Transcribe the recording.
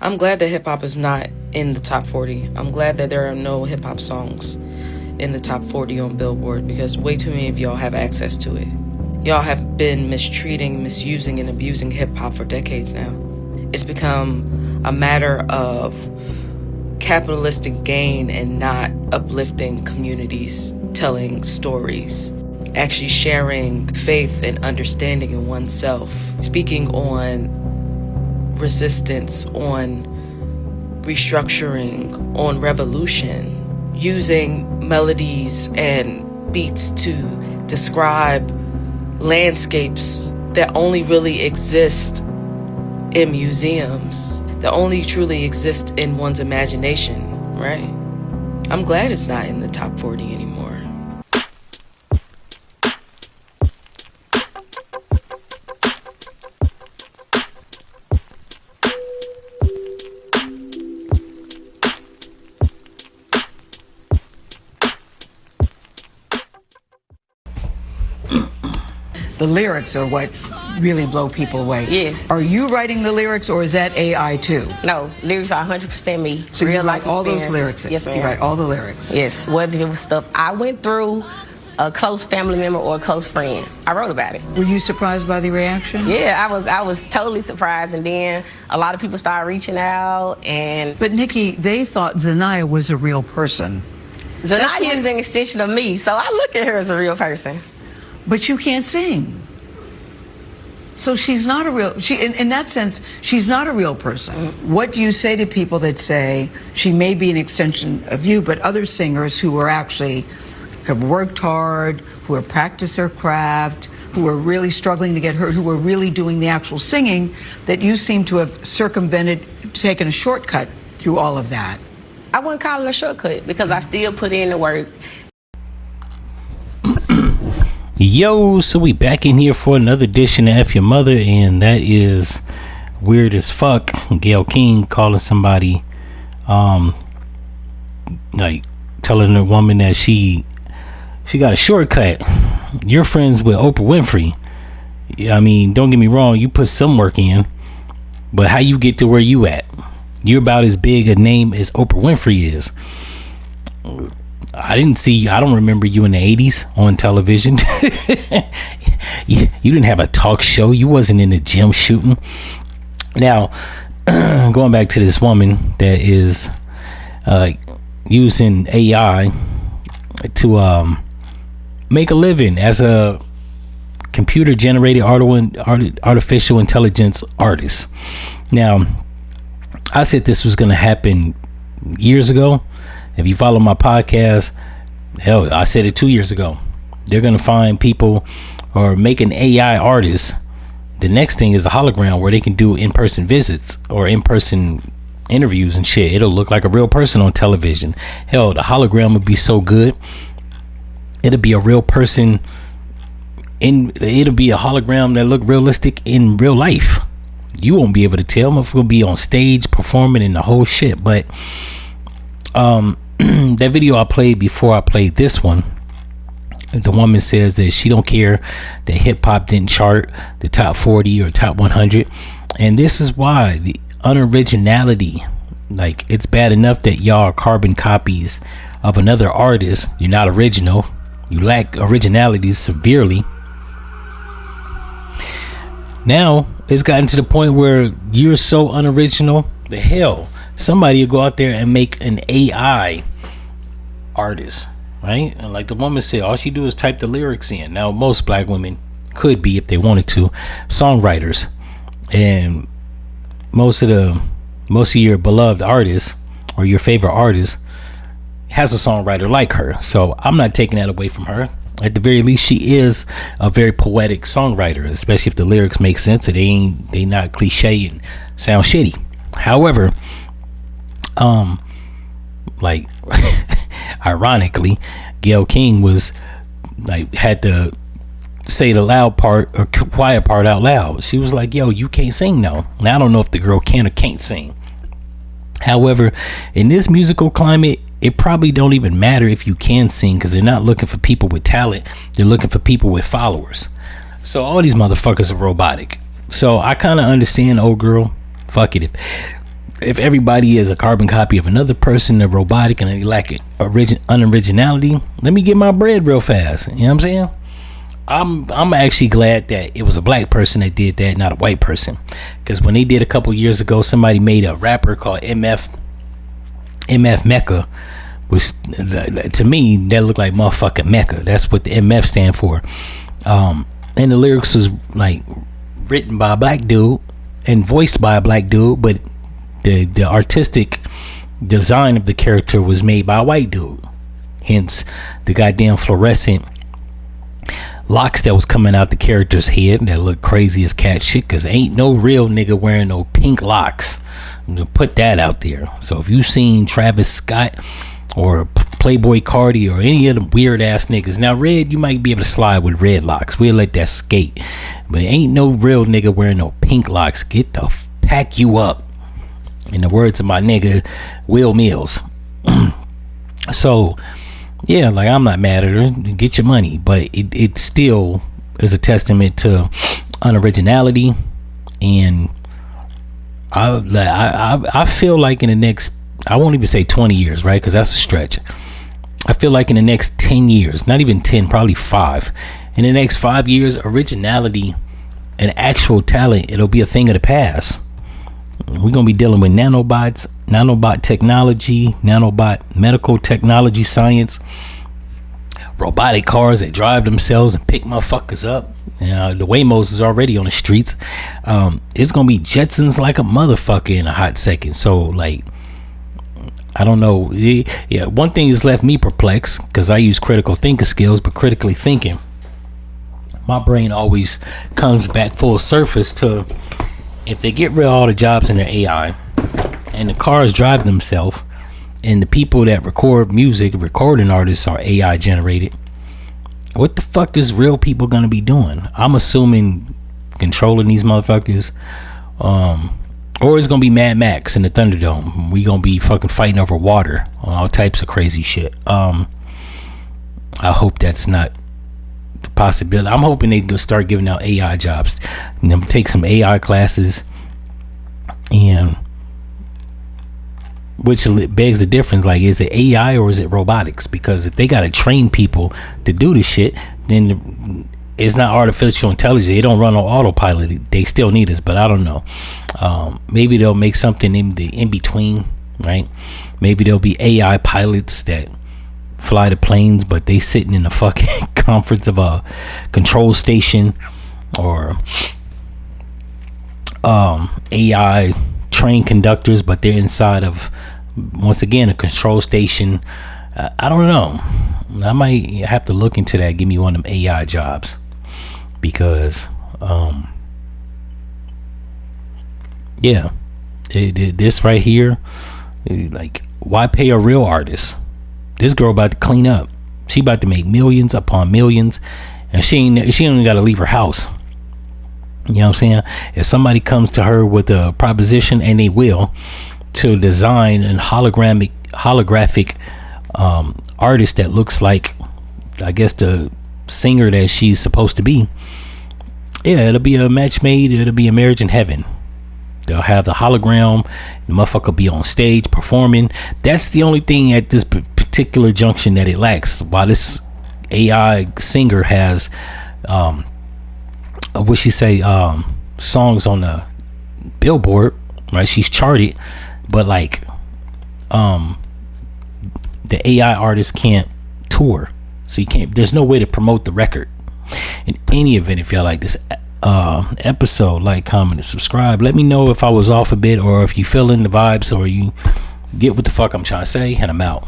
I'm glad that hip-hop is not in the top 40. I'm glad that there are no hip-hop songs in the top 40 on Billboard, because way too many of y'all have access to it. Y'all have been mistreating, misusing, and abusing hip-hop for decades now. It's become a matter of capitalistic gain and not uplifting communities, telling stories, actually sharing faith and understanding in oneself, speaking on resistance, on restructuring, on revolution, using melodies and beats to describe landscapes that only really exist in museums, that only truly exist in one's imagination, right? I'm glad it's not in the top 40 anymore. The lyrics are what really blow people away. Yes. Are you writing the lyrics, or is that AI too? No, lyrics are 100% me. So real you write life all those experiences. lyrics? Yes, ma'am. You write all the lyrics? Yes. Whether it was stuff I went through, a close family member, or a close friend, I wrote about it. Were you surprised by the reaction? Yeah, I was totally surprised, and then a lot of people started reaching out. But Nikki, they thought Xania was a real person. Xania is an extension of me, so I look at her as a real person. But you can't sing. So she's not a real, in that sense, she's not a real person. Mm-hmm. What do you say to people that say she may be an extension of you, but other singers who are actually, have worked hard, who have practiced their craft, who are really struggling to get heard, who are really doing the actual singing, that you seem to have circumvented, taken a shortcut through all of that? I wouldn't call it a shortcut, because I still put in the work. Yo, so we back in here for another edition of F-ya-Motha, and that is weird as fuck. Gale King calling somebody, like telling a woman that she got a shortcut. You're friends with Oprah Winfrey. I mean, don't get me wrong, you put some work in, but how you get to where you at? You're about as big a name as Oprah Winfrey is. I don't remember you in the 80s on television. you didn't have a talk show. You wasn't in the gym shooting. Now, going back to this woman that is using AI to make a living as a computer generated artificial intelligence artist. Now, I said this was going to happen years ago. If you follow my podcast, hell, I said it 2 years ago. They're going to find people or make an AI artist. The next thing is a hologram where they can do in-person visits or in-person interviews and shit. It'll look like a real person on television. Hell, the hologram would be so good. It'll be a real person. It'll be a hologram that look realistic in real life. You won't be able to tell if it'll be on stage performing and the whole shit. But that video I played before I played this one, the woman says that she don't care that hip hop didn't chart the top 40 or top 100, and this is why the unoriginality, like, it's bad enough that y'all are carbon copies of another artist. You're not original. You lack originality severely. Now it's gotten to the point where you're so unoriginal, the hell, somebody will go out there and make an AI artist, right? And like the woman said, all she do is type the lyrics in. Now, most black women could be, if they wanted to, songwriters, and most of your beloved artists or your favorite artist has a songwriter like her. So I'm not taking that away from her. At the very least, she is a very poetic songwriter, especially if the lyrics make sense and they not cliche and sound shitty. However, like ironically, Gale King was like, had to say the loud part or quiet part out loud. She was like, yo, you can't sing now. Now I don't know if the girl can or can't sing. However, in this musical climate, it probably don't even matter if you can sing, because they're not looking for people with talent. They're looking for people with followers. So all these motherfuckers are robotic. So I kind of understand, old girl, fuck it. if everybody is a carbon copy of another person, they're robotic and they lack unoriginality, let me get my bread real fast. You know what I'm saying? I'm actually glad that it was a black person that did that, not a white person. Because when they did a couple years ago, somebody made a rapper called F-ya-Motha, which to me that looked like motherfucking Mecca. That's what the MF stand for. And the lyrics was like written by a black dude and voiced by a black dude, but the artistic design of the character was made by a white dude. Hence the goddamn fluorescent locks that was coming out the character's head that looked crazy as cat shit, because ain't no real nigga wearing no pink locks. I'm gonna put that out there. So if you seen Travis Scott or Playboy Cardi or any of them weird ass niggas, now red, you might be able to slide with red locks, we'll let that skate, but ain't no real nigga wearing no pink locks. Get the pack you up, in the words of my nigga Will Mills. So yeah, like, I'm not mad at her, get your money, but it still is a testament to unoriginality. And I feel like in the next, I won't even say 20 years, right, because that's a stretch. I feel like in the next 10 years, not even 10, probably 5, in the next 5 years, originality and actual talent, it'll be a thing of the past. We're gonna be dealing with nanobots, nanobot technology, nanobot medical technology, science, robotic cars that drive themselves and pick motherfuckers up. The Waymos is already on the streets. It's gonna be Jetsons like a motherfucker in a hot second. So, like, I don't know. Yeah, one thing has left me perplexed, because I use critical thinking skills, but critically thinking, my brain always comes back full surface to, if they get rid of all the jobs in their AI and the cars drive themselves and the people that record music, recording artists, are AI generated, what the fuck is real people gonna be doing? I'm assuming controlling these motherfuckers, or it's gonna be Mad Max in the Thunderdome. We gonna be fucking fighting over water, all types of crazy shit. I hope that's not the possibility. I'm hoping they go start giving out AI jobs, and then take some AI classes, and which begs the difference, like, is it AI or is it robotics? Because if they gotta train people to do the shit, then it's not artificial intelligence. They don't run on autopilot. They still need us, but I don't know. Maybe they'll make something in between, right? Maybe there'll be AI pilots that fly the planes, but they sitting in the fucking conference of a control station, or AI train conductors, but they're inside of, once again, a control station. I don't know. I might have to look into that. Give me one of them AI jobs, because yeah, this right here, like, why pay a real artist? This girl about to clean up. She about to make millions upon millions, and she ain't even got to leave her house. You know what I'm saying? If somebody comes to her with a proposition, and they will, to design an holographic artist that looks like, I guess, the singer that she's supposed to be, yeah, it'll be a match made. It'll be a marriage in heaven. They'll have the hologram. The motherfucker be on stage performing. That's the only thing at this particular junction that it lacks. While this AI singer has, what she say, songs on the Billboard, right? She's charted, but like, the AI artist can't tour, so you can't. There's no way to promote the record. In any event, if y'all like this episode, like, comment, and subscribe. Let me know if I was off a bit, or if you feel in the vibes, or you get what the fuck I'm trying to say, and I'm out.